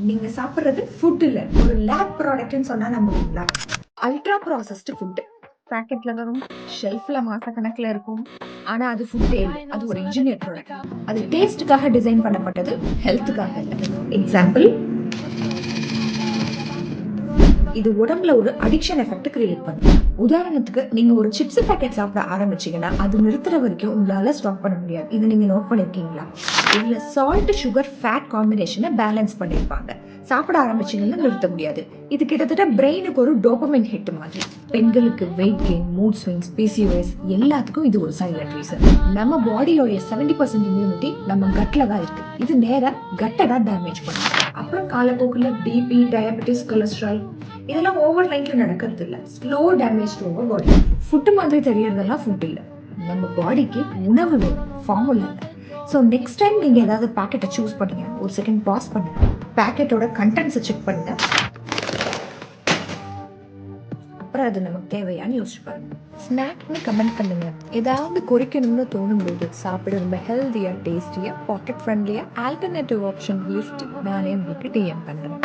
நீங்க சாப்பிடுறது ஃபுட் இல்ல, ஒரு லேப் ப்ராடக்ட்னு சொன்னா நம்புவீங்களா? அல்ட்ரா ப்ராசஸ்டு ஃபுட் பேக்கெட்ல வரும், ஷெல்ஃப்ல மாசக்கணக்கில் இருக்கும். ஆனா அது ஃபுட்டே இல்லை, அது ஒரு இன்ஜினியர் ப்ராடக்ட். அது டேஸ்ட்டுக்காக டிசைன் பண்ணப்பட்டது, ஹெல்த்துக்காக இல்லை. எக்ஸாம்பிள், இது உடம்புல ஒரு அடிக்ஷன் எஃபெக்ட் கிரியேட் பண்ணும். உதாரணத்துக்கு, நீங்க ஒரு சிப்ஸ் பேக்கெட் சாப்பிட ஆரம்பிச்சீங்கன்னா அது நிறுத்துற வரைக்கும் உங்களால ஸ்டாப் பண்ண முடியாது. இது நீங்க நோட் பண்ணிருக்கீங்களா? இதுல சால்ட், சுகர், ஃபேட் காம்பினேஷனை பேலன்ஸ் பண்ணிருப்பாங்க. சாப்பிட ஆரம்பிச்சீங்கன்னா நிறுத்த முடியாது. இது கிட்டத்தட்ட பிரெயினுக்கு ஒரு டோபமைன் ஹிட் மாதிரி. பெண்களுக்கு weight gain, mood swings, PCOS எல்லாத்துக்கும் இது ஒரு சைலண்ட் ரீசன். நம்ம பாடியோட 70% இம்யூனிட்டி நம்ம கட்ல தான் இருக்கு. இது நேரா கட்டை தான் டேமேஜ் பண்ணும். அப்புறம் காலப்போக்கில் பிபி, டயபெட்டிஸ், கொலஸ்ட்ரால் இதெல்லாம் ஓவர் நைட்ல நடக்கிறது இல்லை, slow damage to our body. Food மாதிரி தெரியறதெல்லாம் ஃபுட் இல்லை, நம்ம பாடிக்கு உணவு வேணும், ஃபார்முலா இல்லை. ஸோ நெக்ஸ்ட் டைம் நீங்கள் ஏதாவது பேக்கெட்டை சூஸ் பண்ணுங்க, ஒரு செகண்ட் பாஸ் பண்ணுங்க, பேக்கெட்டோட கண்டென்ட்ஸை செக் பண்ணுங்க, அப்புறம் அது நமக்கு தேவையான்னு யோசிச்சு பாருங்க. ஸ்நாக்னு கமெண்ட் பண்ணுங்க. ஏதாவது குறிக்கணும்னு தோணும்போது சாப்பிட ரொம்ப ஹெல்த்தியா, டேஸ்டியா, பாக்கெட் ஃப்ரெண்ட்லியா ஆல்டர்னேட்டிவ் ஆப்ஷன் லிஸ்ட் நானே உங்களுக்கு டிஎம் பண்ணுறேன்.